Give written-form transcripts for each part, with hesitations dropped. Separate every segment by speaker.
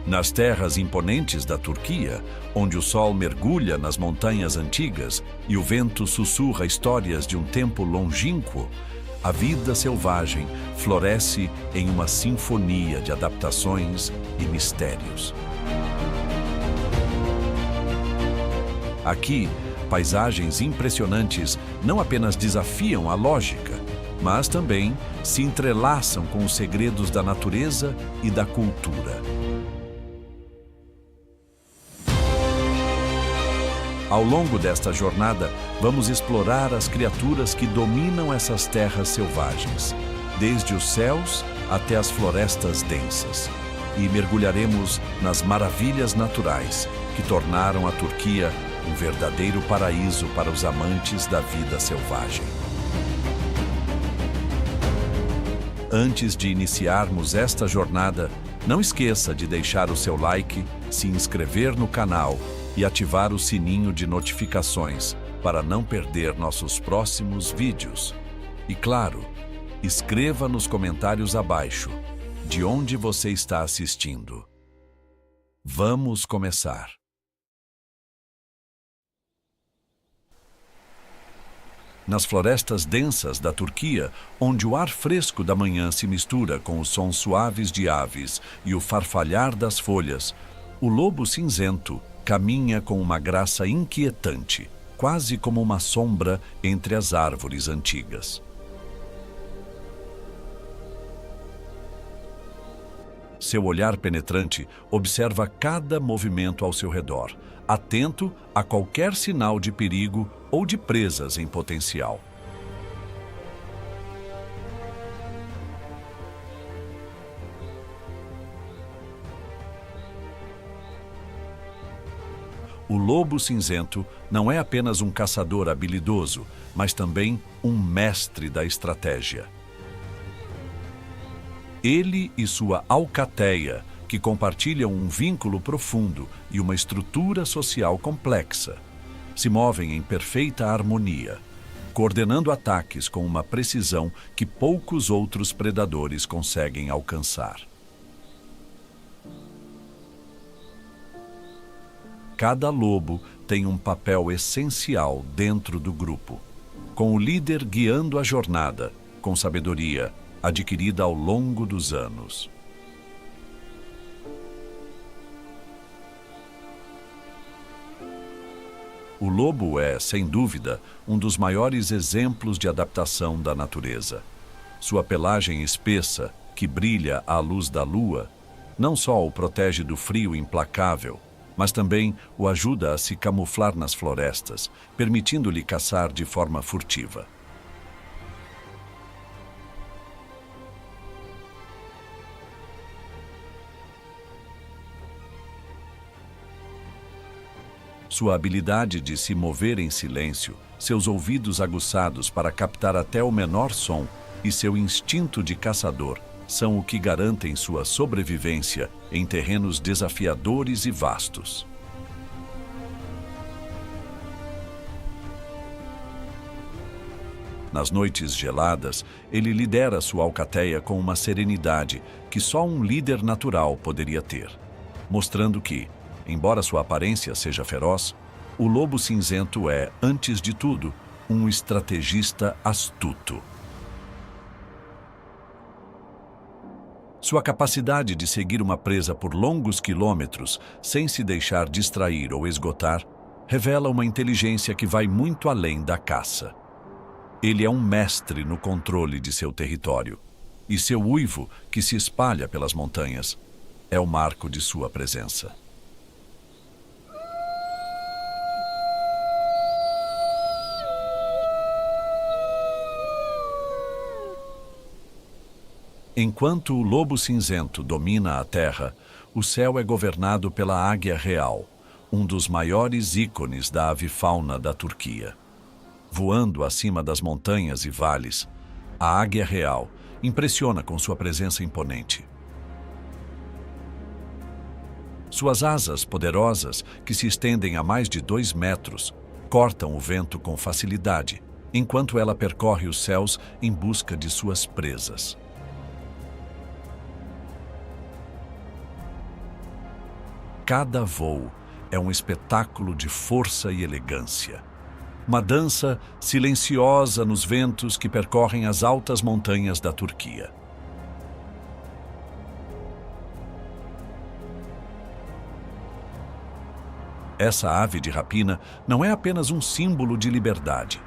Speaker 1: Nas terras imponentes da Turquia, onde o sol mergulha nas montanhas antigas e o vento sussurra histórias de um tempo longínquo, a vida selvagem floresce em uma sinfonia de adaptações e mistérios. Aqui, paisagens impressionantes não apenas desafiam a lógica, mas também se entrelaçam com os segredos da natureza e da cultura. Ao longo desta jornada, vamos explorar as criaturas que dominam essas terras selvagens, desde os céus até as florestas densas, e mergulharemos nas maravilhas naturais que tornaram a Turquia um verdadeiro paraíso para os amantes da vida selvagem. Antes de iniciarmos esta jornada, não esqueça de deixar o seu like, se inscrever no canal e ativar o sininho de notificações para não perder nossos próximos vídeos. E claro, escreva nos comentários abaixo de onde você está assistindo. Vamos começar! Nas florestas densas da Turquia, onde o ar fresco da manhã se mistura com os sons suaves de aves e o farfalhar das folhas, o lobo cinzento caminha com uma graça inquietante, quase como uma sombra entre as árvores antigas. Seu olhar penetrante observa cada movimento ao seu redor, atento a qualquer sinal de perigo ou de presas em potencial. O lobo cinzento não é apenas um caçador habilidoso, mas também um mestre da estratégia. Ele e sua alcateia, que compartilham um vínculo profundo e uma estrutura social complexa, se movem em perfeita harmonia, coordenando ataques com uma precisão que poucos outros predadores conseguem alcançar. Cada lobo tem um papel essencial dentro do grupo, com o líder guiando a jornada, com sabedoria adquirida ao longo dos anos. O lobo é, sem dúvida, um dos maiores exemplos de adaptação da natureza. Sua pelagem espessa, que brilha à luz da lua, não só o protege do frio implacável, mas também o ajuda a se camuflar nas florestas, permitindo-lhe caçar de forma furtiva. Sua habilidade de se mover em silêncio, seus ouvidos aguçados para captar até o menor som e seu instinto de caçador são o que garantem sua sobrevivência em terrenos desafiadores e vastos. Nas noites geladas, ele lidera sua alcateia com uma serenidade que só um líder natural poderia ter, mostrando que, embora sua aparência seja feroz, o lobo cinzento é, antes de tudo, um estrategista astuto. Sua capacidade de seguir uma presa por longos quilômetros sem se deixar distrair ou esgotar revela uma inteligência que vai muito além da caça. Ele é um mestre no controle de seu território, e seu uivo, que se espalha pelas montanhas, é o marco de sua presença. Enquanto o lobo cinzento domina a terra, o céu é governado pela águia real, um dos maiores ícones da avifauna da Turquia. Voando acima das montanhas e vales, a águia real impressiona com sua presença imponente. Suas asas poderosas, que se estendem a mais de 2 metros, cortam o vento com facilidade, enquanto ela percorre os céus em busca de suas presas. cada voo é um espetáculo de força e elegância. Uma dança silenciosa nos ventos que percorrem as altas montanhas da Turquia. Essa ave de rapina não é apenas um símbolo de liberdade,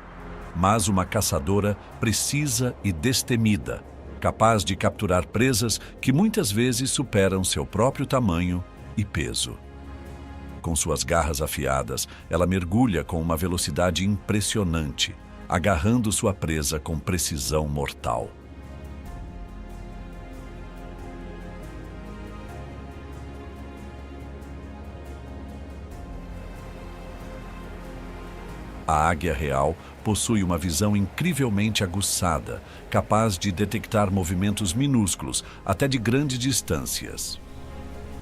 Speaker 1: mas uma caçadora precisa e destemida, capaz de capturar presas que muitas vezes superam seu próprio tamanho e peso. Com suas garras afiadas, ela mergulha com uma velocidade impressionante, agarrando sua presa com precisão mortal. A águia real possui uma visão incrivelmente aguçada, capaz de detectar movimentos minúsculos até de grandes distâncias.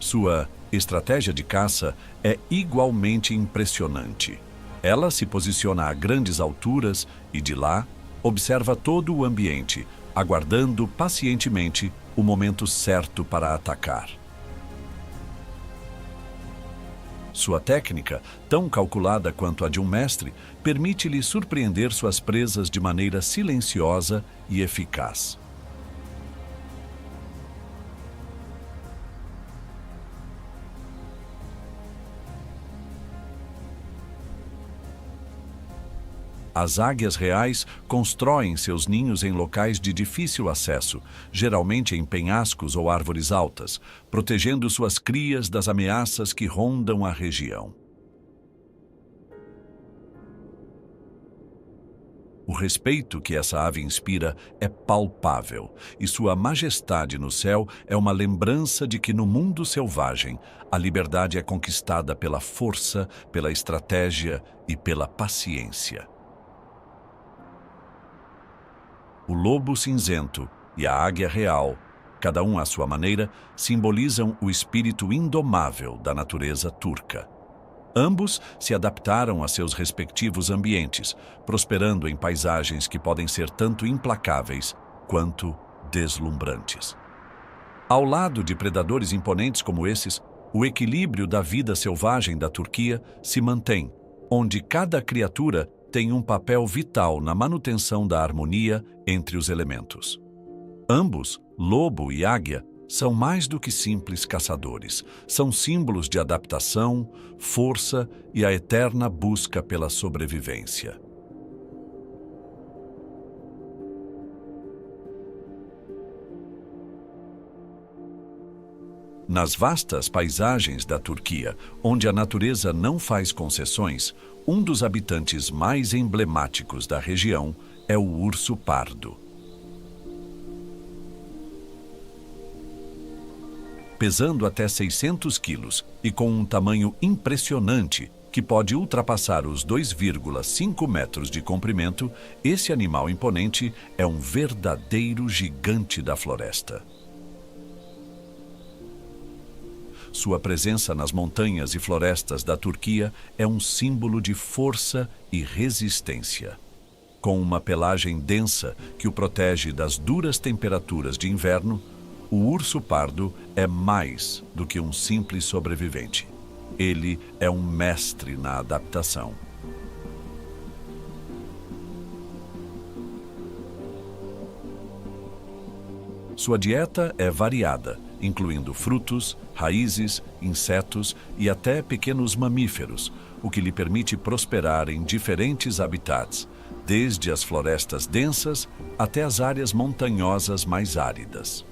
Speaker 1: Sua estratégia de caça é igualmente impressionante. Ela se posiciona a grandes alturas e, de lá, observa todo o ambiente, aguardando pacientemente o momento certo para atacar. Sua técnica, tão calculada quanto a de um mestre, permite-lhe surpreender suas presas de maneira silenciosa e eficaz. As águias reais constroem seus ninhos em locais de difícil acesso, geralmente em penhascos ou árvores altas, protegendo suas crias das ameaças que rondam a região. O respeito que essa ave inspira é palpável, e sua majestade no céu é uma lembrança de que no mundo selvagem a liberdade é conquistada pela força, pela estratégia e pela paciência. O lobo cinzento e a águia real, cada um à sua maneira, simbolizam o espírito indomável da natureza turca. Ambos se adaptaram a seus respectivos ambientes, prosperando em paisagens que podem ser tanto implacáveis quanto deslumbrantes. Ao lado de predadores imponentes como esses, o equilíbrio da vida selvagem da Turquia se mantém, onde cada criatura tem um papel vital na manutenção da harmonia entre os elementos. Ambos, lobo e águia, são mais do que simples caçadores. São símbolos de adaptação, força e a eterna busca pela sobrevivência. Nas vastas paisagens da Turquia, onde a natureza não faz concessões, um dos habitantes mais emblemáticos da região é o urso pardo. Pesando até 600 quilos e com um tamanho impressionante, que pode ultrapassar os 2,5 metros de comprimento, esse animal imponente é um verdadeiro gigante da floresta. Sua presença nas montanhas e florestas da Turquia é um símbolo de força e resistência. Com uma pelagem densa que o protege das duras temperaturas de inverno, o urso pardo é mais do que um simples sobrevivente. Ele é um mestre na adaptação. Sua dieta é variada, incluindo frutos, raízes, insetos e até pequenos mamíferos, o que lhe permite prosperar em diferentes habitats, desde as florestas densas até as áreas montanhosas mais áridas.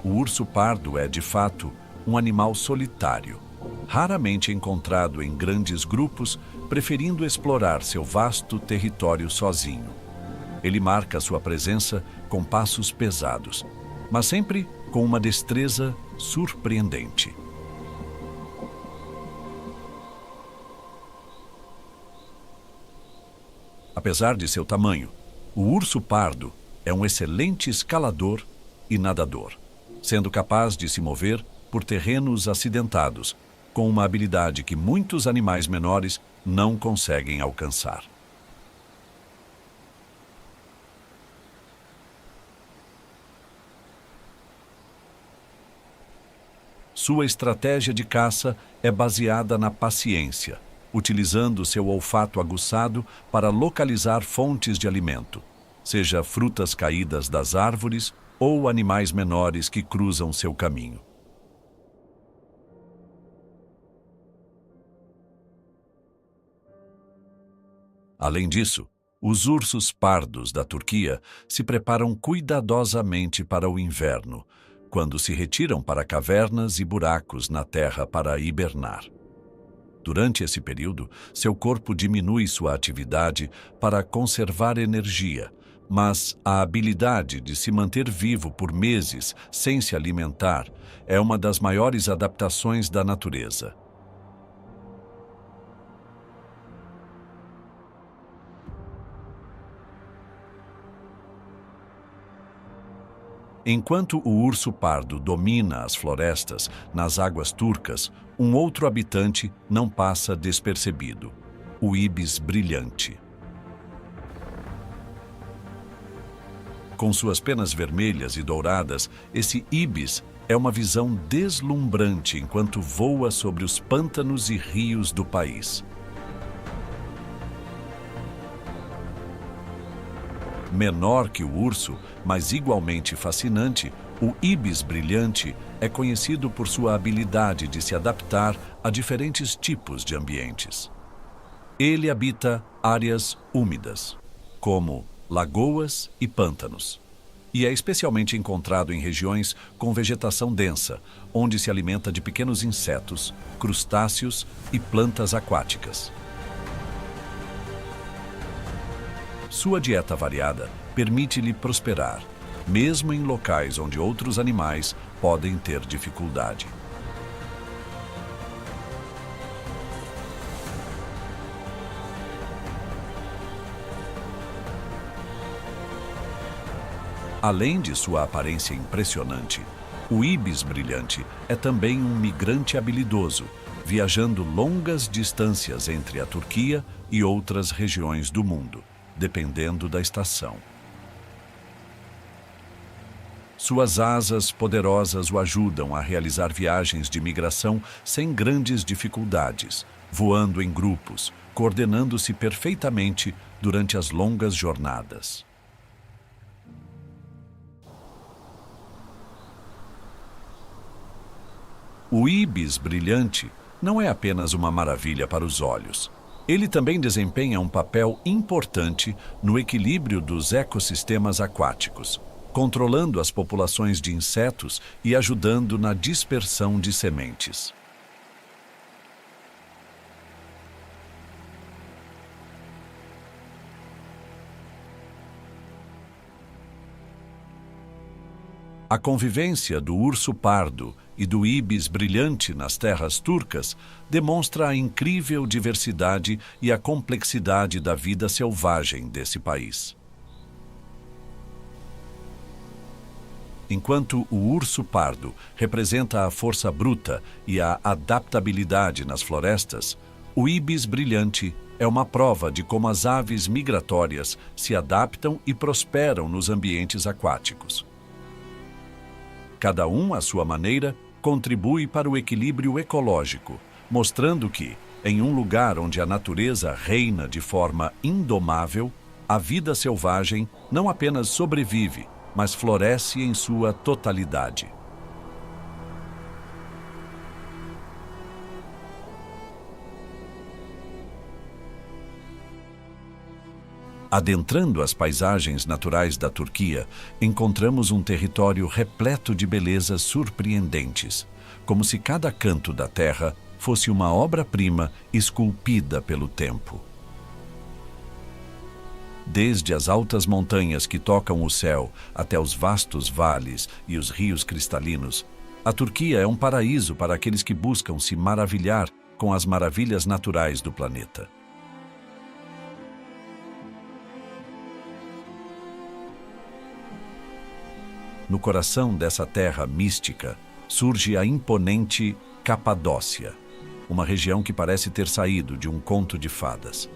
Speaker 1: O urso pardo é, de fato, um animal solitário, raramente encontrado em grandes grupos, preferindo explorar seu vasto território sozinho. Ele marca sua presença com passos pesados, mas sempre com uma destreza surpreendente. Apesar de seu tamanho, o urso pardo é um excelente escalador e nadador, sendo capaz de se mover por terrenos acidentados, com uma habilidade que muitos animais menores não conseguem alcançar. Sua estratégia de caça é baseada na paciência, utilizando seu olfato aguçado para localizar fontes de alimento, seja frutas caídas das árvores ou animais menores que cruzam seu caminho. Além disso, os ursos pardos da Turquia se preparam cuidadosamente para o inverno, quando se retiram para cavernas e buracos na terra para hibernar. Durante esse período, seu corpo diminui sua atividade para conservar energia, mas a habilidade de se manter vivo por meses sem se alimentar é uma das maiores adaptações da natureza. Enquanto o urso pardo domina as florestas nas águas turcas, um outro habitante não passa despercebido: o íbis brilhante. Com suas penas vermelhas e douradas, esse íbis é uma visão deslumbrante enquanto voa sobre os pântanos e rios do país. Menor que o urso, mas igualmente fascinante, o íbis brilhante é conhecido por sua habilidade de se adaptar a diferentes tipos de ambientes. Ele habita áreas úmidas, como lagoas e pântanos, e é especialmente encontrado em regiões com vegetação densa, onde se alimenta de pequenos insetos, crustáceos e plantas aquáticas. Sua dieta variada permite-lhe prosperar, mesmo em locais onde outros animais podem ter dificuldade. Além de sua aparência impressionante, o íbis brilhante é também um migrante habilidoso, viajando longas distâncias entre a Turquia e outras regiões do mundo, dependendo da estação. Suas asas poderosas o ajudam a realizar viagens de migração sem grandes dificuldades, voando em grupos, coordenando-se perfeitamente durante as longas jornadas. O íbis brilhante não é apenas uma maravilha para os olhos. Ele também desempenha um papel importante no equilíbrio dos ecossistemas aquáticos, controlando as populações de insetos e ajudando na dispersão de sementes. A convivência do urso pardo e do íbis brilhante nas terras turcas demonstra a incrível diversidade e a complexidade da vida selvagem desse país. Enquanto o urso pardo representa a força bruta e a adaptabilidade nas florestas, o íbis brilhante é uma prova de como as aves migratórias se adaptam e prosperam nos ambientes aquáticos. Cada um, à sua maneira, contribui para o equilíbrio ecológico, mostrando que, em um lugar onde a natureza reina de forma indomável, a vida selvagem não apenas sobrevive, mas floresce em sua totalidade. Adentrando as paisagens naturais da Turquia, encontramos um território repleto de belezas surpreendentes, como se cada canto da terra fosse uma obra-prima esculpida pelo tempo. Desde as altas montanhas que tocam o céu até os vastos vales e os rios cristalinos, a Turquia é um paraíso para aqueles que buscam se maravilhar com as maravilhas naturais do planeta. No coração dessa terra mística surge a imponente Capadócia, uma região que parece ter saído de um conto de fadas.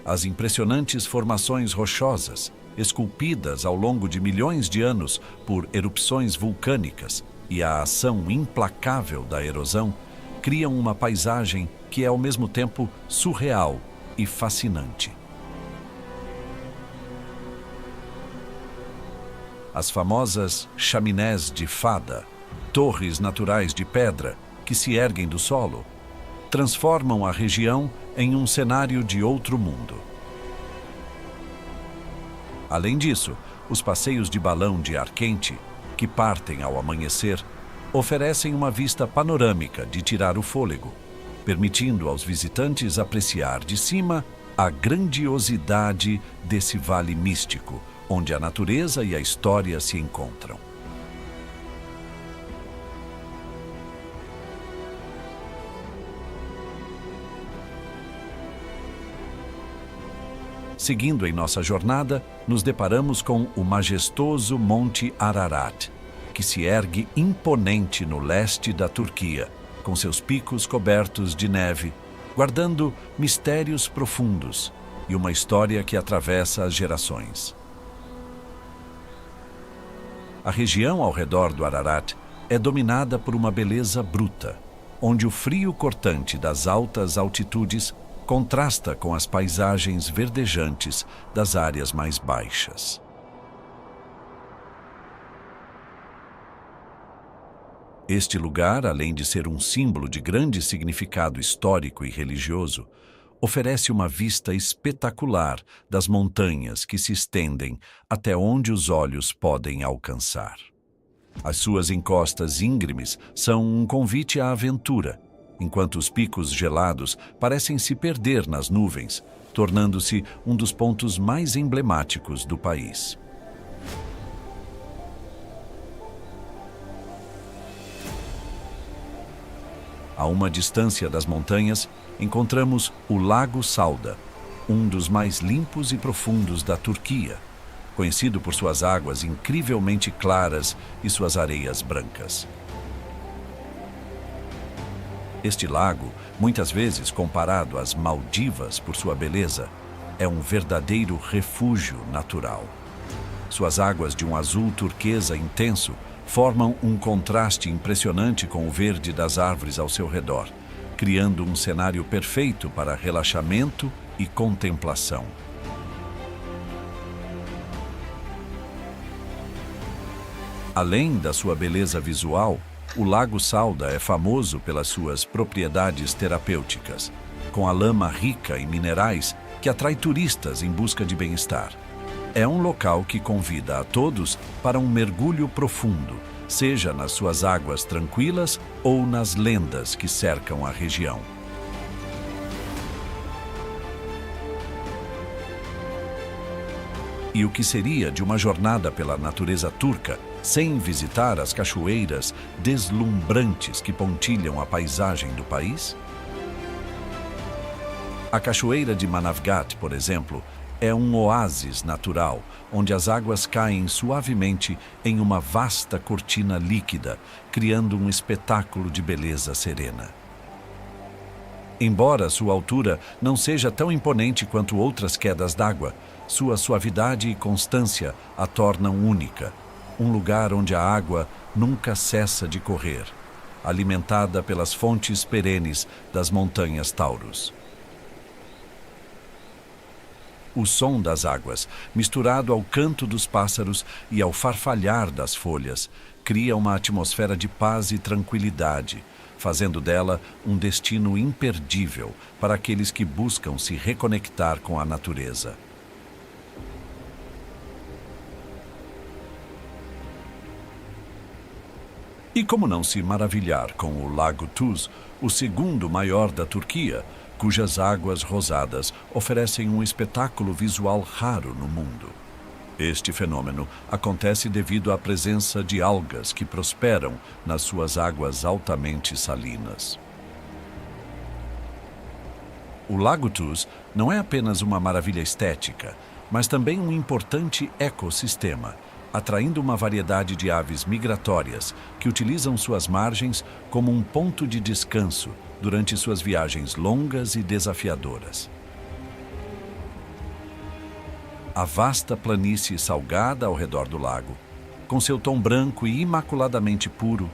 Speaker 1: as impressionantes formações rochosas, esculpidas ao longo de milhões de anos por erupções vulcânicas e a ação implacável da erosão, criam uma paisagem que é ao mesmo tempo surreal e fascinante. As famosas chaminés de fada, torres naturais de pedra que se erguem do solo, transformam a região em um cenário de outro mundo. Além disso, os passeios de balão de ar quente, que partem ao amanhecer, oferecem uma vista panorâmica de tirar o fôlego, permitindo aos visitantes apreciar de cima a grandiosidade desse vale místico, onde a natureza e a história se encontram. Seguindo em nossa jornada, nos deparamos com o majestoso Monte Ararat, que se ergue imponente no leste da Turquia, com seus picos cobertos de neve, guardando mistérios profundos e uma história que atravessa as gerações. A região ao redor do Ararat é dominada por uma beleza bruta, onde o frio cortante das altas altitudes contrasta com as paisagens verdejantes das áreas mais baixas. Este lugar, além de ser um símbolo de grande significado histórico e religioso, oferece uma vista espetacular das montanhas que se estendem até onde os olhos podem alcançar. As suas encostas íngremes são um convite à aventura, enquanto os picos gelados parecem se perder nas nuvens, tornando-se um dos pontos mais emblemáticos do país. A uma distância das montanhas, encontramos o Lago Salda, um dos mais limpos e profundos da Turquia, conhecido por suas águas incrivelmente claras e suas areias brancas. Este lago, muitas vezes comparado às Maldivas por sua beleza, é um verdadeiro refúgio natural. Suas águas de um azul turquesa intenso formam um contraste impressionante com o verde das árvores ao seu redor, criando um cenário perfeito para relaxamento e contemplação. Além da sua beleza visual, o Lago Salda é famoso pelas suas propriedades terapêuticas, com a lama rica em minerais que atrai turistas em busca de bem-estar. É um local que convida a todos para um mergulho profundo, seja nas suas águas tranquilas ou nas lendas que cercam a região. E o que seria de uma jornada pela natureza turca sem visitar as cachoeiras deslumbrantes que pontilham a paisagem do país? A cachoeira de Manavgat, por exemplo, é um oásis natural, onde as águas caem suavemente em uma vasta cortina líquida, criando um espetáculo de beleza serena. Embora sua altura não seja tão imponente quanto outras quedas d'água, sua suavidade e constância a tornam única, um lugar onde a água nunca cessa de correr, alimentada pelas fontes perenes das montanhas Taurus. O som das águas, misturado ao canto dos pássaros e ao farfalhar das folhas, cria uma atmosfera de paz e tranquilidade, fazendo dela um destino imperdível para aqueles que buscam se reconectar com a natureza. E como não se maravilhar com o Lago Tuz, o segundo maior da Turquia, cujas águas rosadas oferecem um espetáculo visual raro no mundo. Este fenômeno acontece devido à presença de algas que prosperam nas suas águas altamente salinas. O Lago Tuz não é apenas uma maravilha estética, mas também um importante ecossistema, atraindo uma variedade de aves migratórias que utilizam suas margens como um ponto de descanso durante suas viagens longas e desafiadoras. a vasta planície salgada ao redor do lago, com seu tom branco e imaculadamente puro,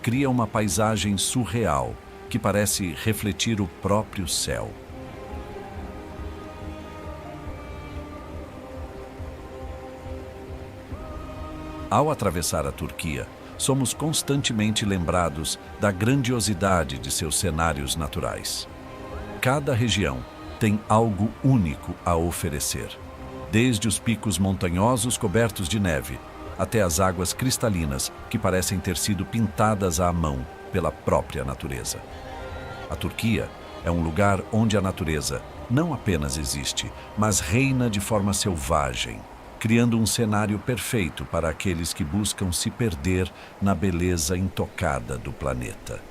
Speaker 1: cria uma paisagem surreal que parece refletir o próprio céu. Ao atravessar a Turquia, somos constantemente lembrados da grandiosidade de seus cenários naturais. Cada região tem algo único a oferecer, desde os picos montanhosos cobertos de neve até as águas cristalinas que parecem ter sido pintadas à mão pela própria natureza. A Turquia é um lugar onde a natureza não apenas existe, mas reina de forma selvagem, criando um cenário perfeito para aqueles que buscam se perder na beleza intocada do planeta.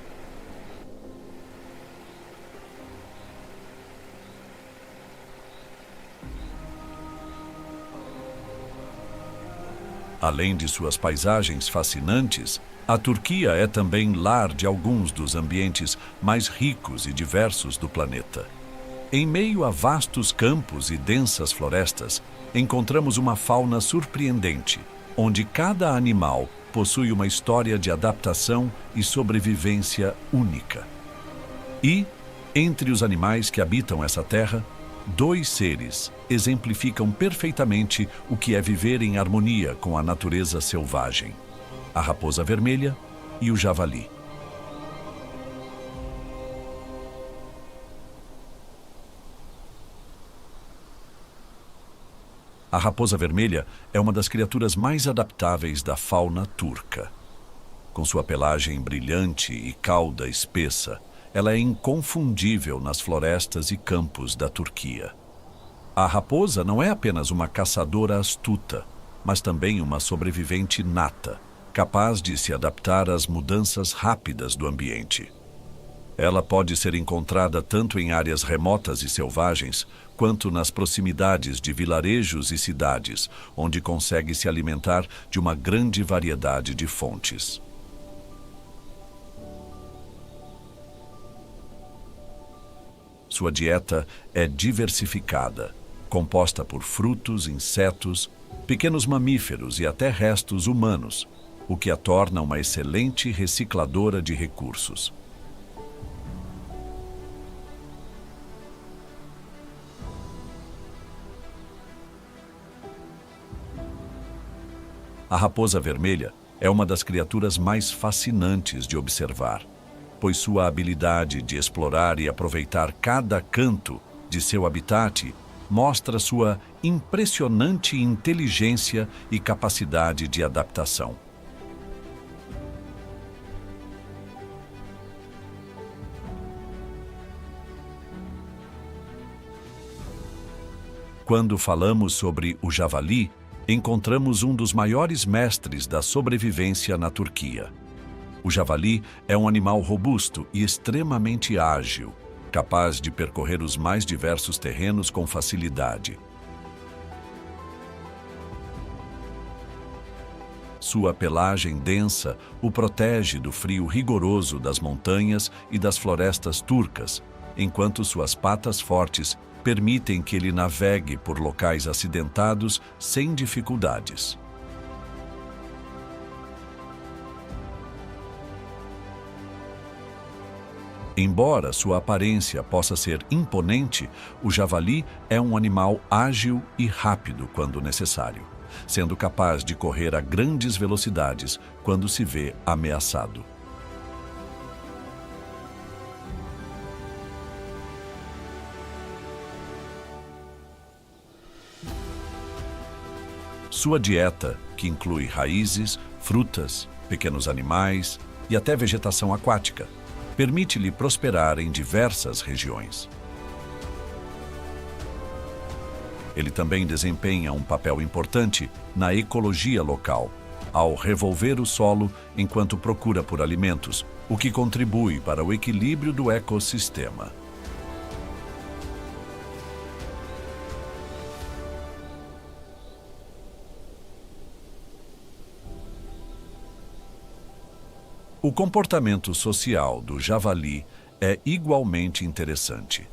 Speaker 1: Além de suas paisagens fascinantes, a Turquia é também lar de alguns dos ambientes mais ricos e diversos do planeta. Em meio a vastos campos e densas florestas, encontramos uma fauna surpreendente, onde cada animal possui uma história de adaptação e sobrevivência única. E, entre os animais que habitam essa terra, 2 seres exemplificam perfeitamente o que é viver em harmonia com a natureza selvagem: a raposa vermelha e o javali. A raposa vermelha é uma das criaturas mais adaptáveis da fauna turca. Com sua pelagem brilhante e cauda espessa, ela é inconfundível nas florestas e campos da Turquia. A raposa não é apenas uma caçadora astuta, mas também uma sobrevivente nata, capaz de se adaptar às mudanças rápidas do ambiente. Ela pode ser encontrada tanto em áreas remotas e selvagens, quanto nas proximidades de vilarejos e cidades, onde consegue se alimentar de uma grande variedade de fontes. Sua dieta é diversificada, composta por frutos, insetos, pequenos mamíferos e até restos humanos, o que a torna uma excelente recicladora de recursos. A raposa vermelha é uma das criaturas mais fascinantes de observar, pois sua habilidade de explorar e aproveitar cada canto de seu habitat mostra sua impressionante inteligência e capacidade de adaptação. Quando falamos sobre o javali, encontramos um dos maiores mestres da sobrevivência na Turquia. O javali é um animal robusto e extremamente ágil, capaz de percorrer os mais diversos terrenos com facilidade. Sua pelagem densa o protege do frio rigoroso das montanhas e das florestas turcas, enquanto suas patas fortes permitem que ele navegue por locais acidentados sem dificuldades. Embora sua aparência possa ser imponente, o javali é um animal ágil e rápido quando necessário, sendo capaz de correr a grandes velocidades quando se vê ameaçado. Sua dieta, que inclui raízes, frutas, pequenos animais e até vegetação aquática, permite-lhe prosperar em diversas regiões. Ele também desempenha um papel importante na ecologia local, ao revolver o solo enquanto procura por alimentos, o que contribui para o equilíbrio do ecossistema. O comportamento social do javali é igualmente interessante.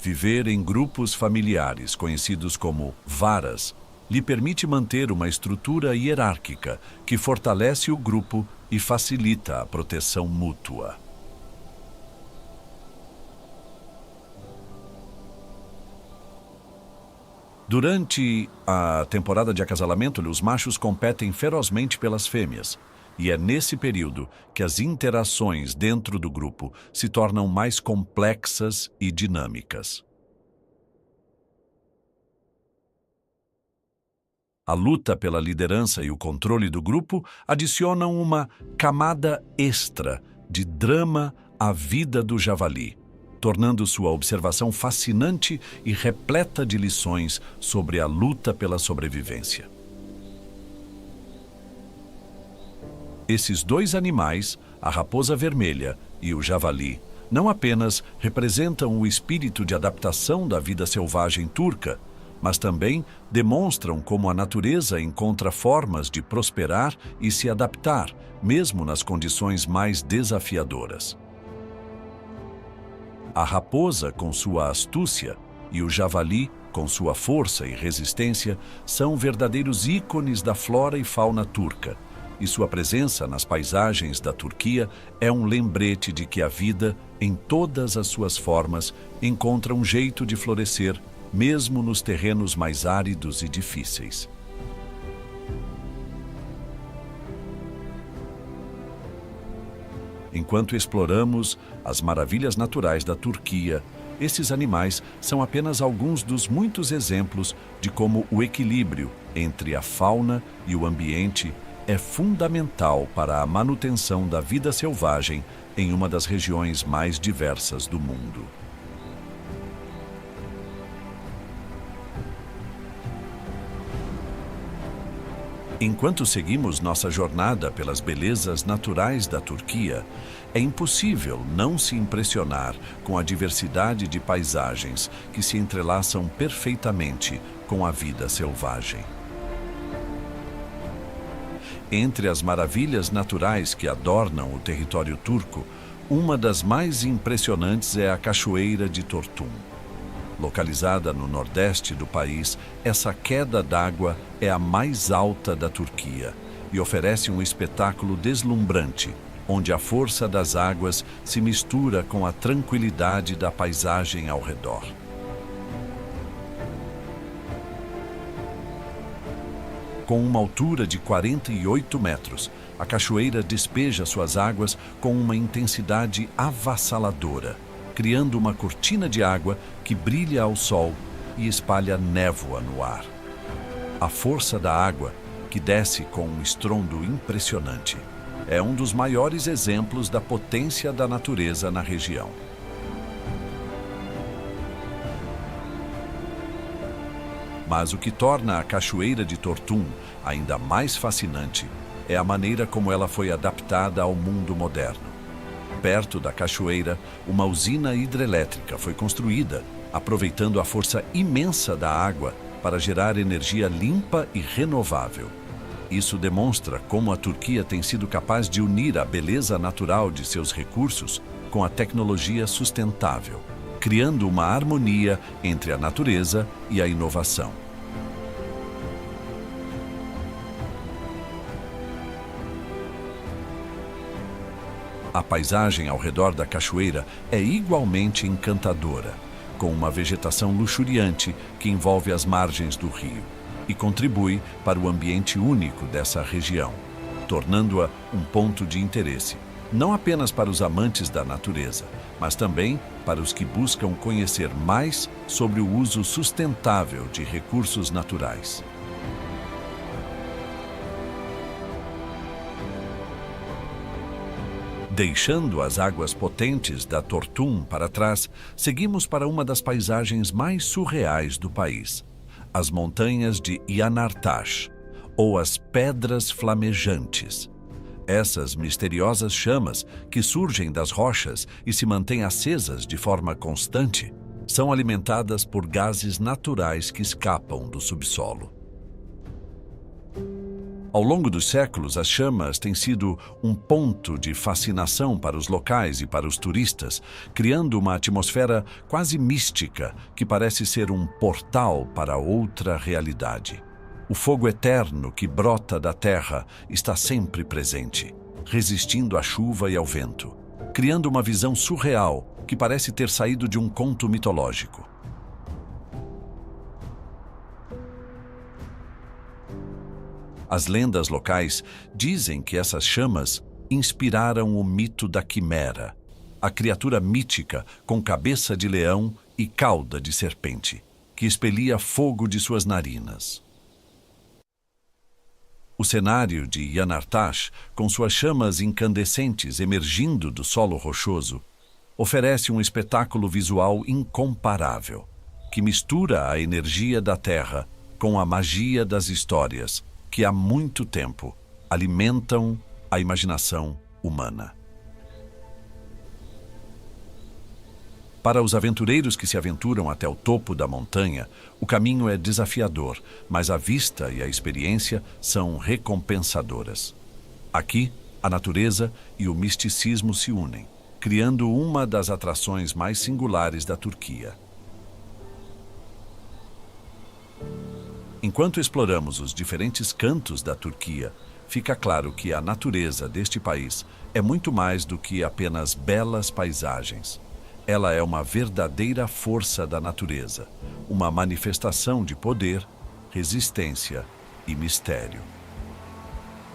Speaker 1: Viver em grupos familiares, conhecidos como varas, lhe permite manter uma estrutura hierárquica que fortalece o grupo e facilita a proteção mútua. Durante a temporada de acasalamento, os machos competem ferozmente pelas fêmeas, e é nesse período que as interações dentro do grupo se tornam mais complexas e dinâmicas. A luta pela liderança e o controle do grupo adicionam uma camada extra de drama à vida do javali, tornando sua observação fascinante e repleta de lições sobre a luta pela sobrevivência. Esses dois animais, a raposa vermelha e o javali, não apenas representam o espírito de adaptação da vida selvagem turca, mas também demonstram como a natureza encontra formas de prosperar e se adaptar, mesmo nas condições mais desafiadoras. A raposa, com sua astúcia, e o javali, com sua força e resistência, são verdadeiros ícones da flora e fauna turca, e sua presença nas paisagens da Turquia é um lembrete de que a vida, em todas as suas formas, encontra um jeito de florescer, mesmo nos terrenos mais áridos e difíceis. Enquanto exploramos as maravilhas naturais da Turquia, esses animais são apenas alguns dos muitos exemplos de como o equilíbrio entre a fauna e o ambiente é fundamental para a manutenção da vida selvagem em uma das regiões mais diversas do mundo. Enquanto seguimos nossa jornada pelas belezas naturais da Turquia, é impossível não se impressionar com a diversidade de paisagens que se entrelaçam perfeitamente com a vida selvagem. Entre as maravilhas naturais que adornam o território turco, uma das mais impressionantes é a Cachoeira de Tortum. Localizada no nordeste do país, essa queda d'água é a mais alta da Turquia e oferece um espetáculo deslumbrante, onde a força das águas se mistura com a tranquilidade da paisagem ao redor. Com uma altura de 48 metros, a cachoeira despeja suas águas com uma intensidade avassaladora, criando uma cortina de água que brilha ao sol e espalha névoa no ar. A força da água, que desce com um estrondo impressionante, é um dos maiores exemplos da potência da natureza na região. Mas o que torna a Cachoeira de Tortum ainda mais fascinante é a maneira como ela foi adaptada ao mundo moderno. Perto da cachoeira, uma usina hidrelétrica foi construída, aproveitando a força imensa da água para gerar energia limpa e renovável. Isso demonstra como a Turquia tem sido capaz de unir a beleza natural de seus recursos com a tecnologia sustentável, criando uma harmonia entre a natureza e a inovação. A paisagem ao redor da cachoeira é igualmente encantadora, com uma vegetação luxuriante que envolve as margens do rio e contribui para o ambiente único dessa região, tornando-a um ponto de interesse, não apenas para os amantes da natureza, mas também para os que buscam conhecer mais sobre o uso sustentável de recursos naturais. Deixando as águas potentes da Tortum para trás, seguimos para uma das paisagens mais surreais do país, as montanhas de Yanartash, ou as Pedras Flamejantes. Essas misteriosas chamas, que surgem das rochas e se mantêm acesas de forma constante, são alimentadas por gases naturais que escapam do subsolo. Ao longo dos séculos, as chamas têm sido um ponto de fascinação para os locais e para os turistas, criando uma atmosfera quase mística que parece ser um portal para outra realidade. O fogo eterno que brota da terra está sempre presente, resistindo à chuva e ao vento, criando uma visão surreal que parece ter saído de um conto mitológico. As lendas locais dizem que essas chamas inspiraram o mito da quimera, a criatura mítica com cabeça de leão e cauda de serpente, que expelia fogo de suas narinas. O cenário de Yanartash, com suas chamas incandescentes emergindo do solo rochoso, oferece um espetáculo visual incomparável, que mistura a energia da terra com a magia das histórias, que há muito tempo alimentam a imaginação humana. Para os aventureiros que se aventuram até o topo da montanha, o caminho é desafiador, mas a vista e a experiência são recompensadoras. Aqui, a natureza e o misticismo se unem, criando uma das atrações mais singulares da Turquia. Enquanto exploramos os diferentes cantos da Turquia, fica claro que a natureza deste país é muito mais do que apenas belas paisagens. Ela é uma verdadeira força da natureza, uma manifestação de poder, resistência e mistério.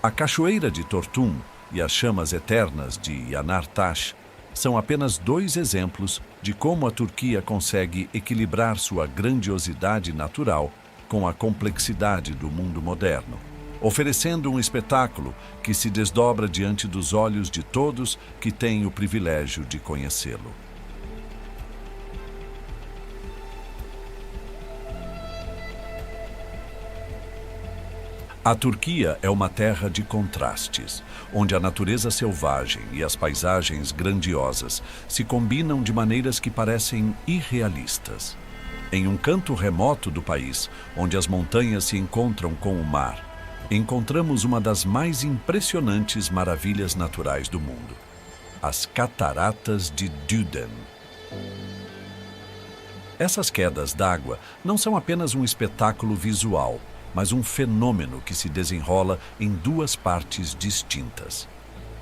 Speaker 1: A cachoeira de Tortum e as chamas eternas de Yanartash são apenas dois exemplos de como a Turquia consegue equilibrar sua grandiosidade natural com a complexidade do mundo moderno, oferecendo um espetáculo que se desdobra diante dos olhos de todos que têm o privilégio de conhecê-lo. A Turquia é uma terra de contrastes, onde a natureza selvagem e as paisagens grandiosas se combinam de maneiras que parecem irrealistas. Em um canto remoto do país, onde as montanhas se encontram com o mar, encontramos uma das mais impressionantes maravilhas naturais do mundo: as Cataratas de Duden. Essas quedas d'água não são apenas um espetáculo visual, mas um fenômeno que se desenrola em duas partes distintas.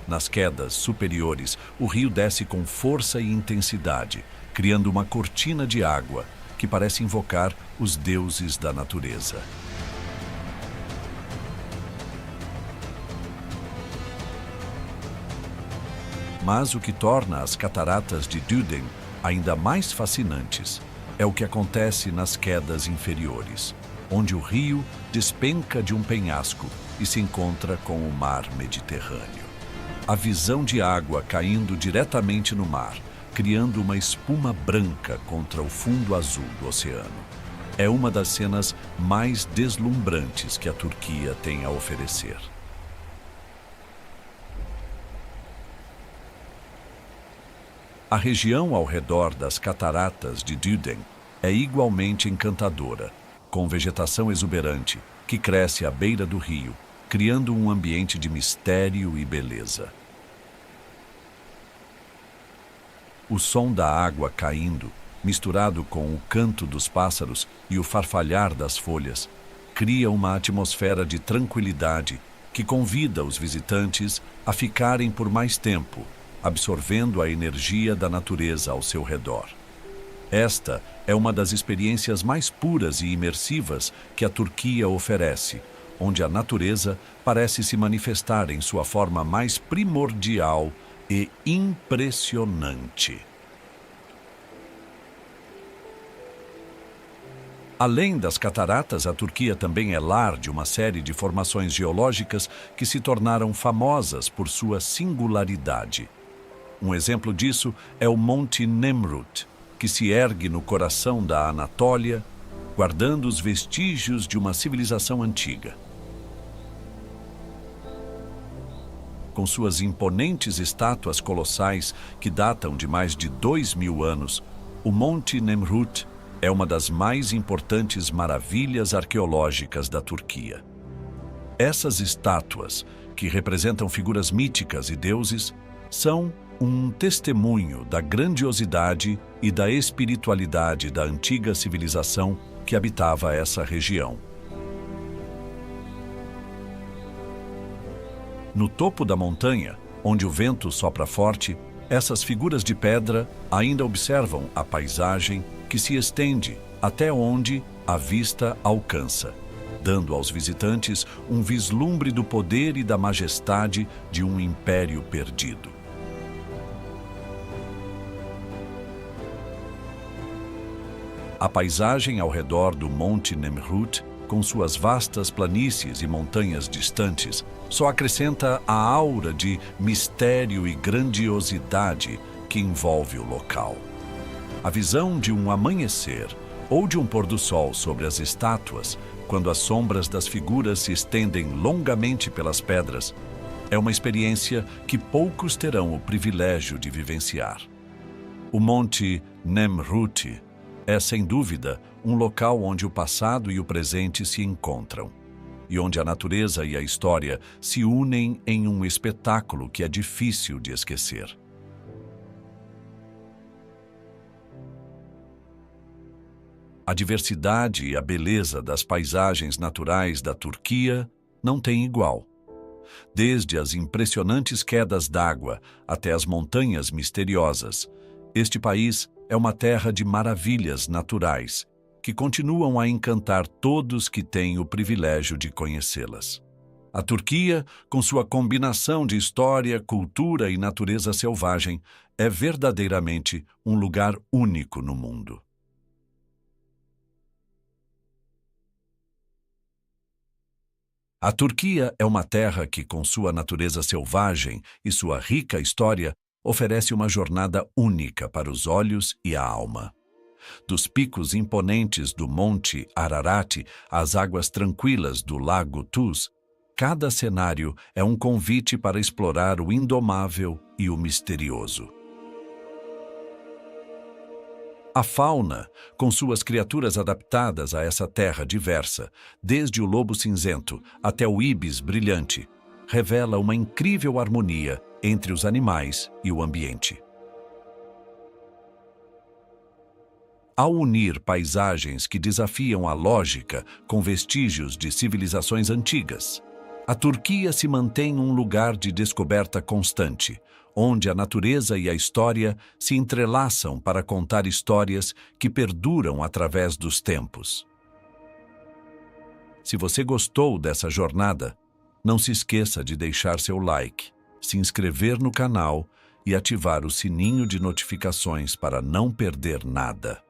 Speaker 1: Nas quedas superiores, o rio desce com força e intensidade, criando uma cortina de água que parece invocar os deuses da natureza. Mas o que torna as cataratas de Duden ainda mais fascinantes é o que acontece nas quedas inferiores, onde o rio despenca de um penhasco e se encontra com o mar Mediterrâneo. A visão de água caindo diretamente no mar, criando uma espuma branca contra o fundo azul do oceano, é uma das cenas mais deslumbrantes que a Turquia tem a oferecer. A região ao redor das cataratas de Duden é igualmente encantadora, com vegetação exuberante que cresce à beira do rio, criando um ambiente de mistério e beleza. O som da água caindo, misturado com o canto dos pássaros e o farfalhar das folhas, cria uma atmosfera de tranquilidade que convida os visitantes a ficarem por mais tempo, absorvendo a energia da natureza ao seu redor. Esta é uma das experiências mais puras e imersivas que a Turquia oferece, onde a natureza parece se manifestar em sua forma mais primordial e impressionante. Além das cataratas, a Turquia também é lar de uma série de formações geológicas que se tornaram famosas por sua singularidade. Um exemplo disso é o Monte Nemrut, que se ergue no coração da Anatólia, guardando os vestígios de uma civilização antiga. Com suas imponentes estátuas colossais que datam de mais de 2000 anos, o Monte Nemrut é uma das mais importantes maravilhas arqueológicas da Turquia. Essas estátuas, que representam figuras míticas e deuses, são um testemunho da grandiosidade e da espiritualidade da antiga civilização que habitava essa região. No topo da montanha, onde o vento sopra forte, essas figuras de pedra ainda observam a paisagem que se estende até onde a vista alcança, dando aos visitantes um vislumbre do poder e da majestade de um império perdido. A paisagem ao redor do Monte Nemrut, com suas vastas planícies e montanhas distantes, só acrescenta a aura de mistério e grandiosidade que envolve o local. A visão de um amanhecer ou de um pôr-do-sol sobre as estátuas, quando as sombras das figuras se estendem longamente pelas pedras, é uma experiência que poucos terão o privilégio de vivenciar. O Monte Nemrut é, sem dúvida, um local onde o passado e o presente se encontram, e onde a natureza e a história se unem em um espetáculo que é difícil de esquecer. A diversidade e a beleza das paisagens naturais da Turquia não tem igual. Desde as impressionantes quedas d'água até as montanhas misteriosas, este país é uma terra de maravilhas naturais que continuam a encantar todos que têm o privilégio de conhecê-las. A Turquia, com sua combinação de história, cultura e natureza selvagem, é verdadeiramente um lugar único no mundo. A Turquia é uma terra que, com sua natureza selvagem e sua rica história, oferece uma jornada única para os olhos e a alma. Dos picos imponentes do Monte Ararat às águas tranquilas do Lago Tuz, cada cenário é um convite para explorar o indomável e o misterioso. A fauna, com suas criaturas adaptadas a essa terra diversa, desde o lobo cinzento até o íbis brilhante, revela uma incrível harmonia entre os animais e o ambiente. Ao unir paisagens que desafiam a lógica com vestígios de civilizações antigas, a Turquia se mantém um lugar de descoberta constante, onde a natureza e a história se entrelaçam para contar histórias que perduram através dos tempos. Se você gostou dessa jornada, não se esqueça de deixar seu like, se inscrever no canal e ativar o sininho de notificações para não perder nada.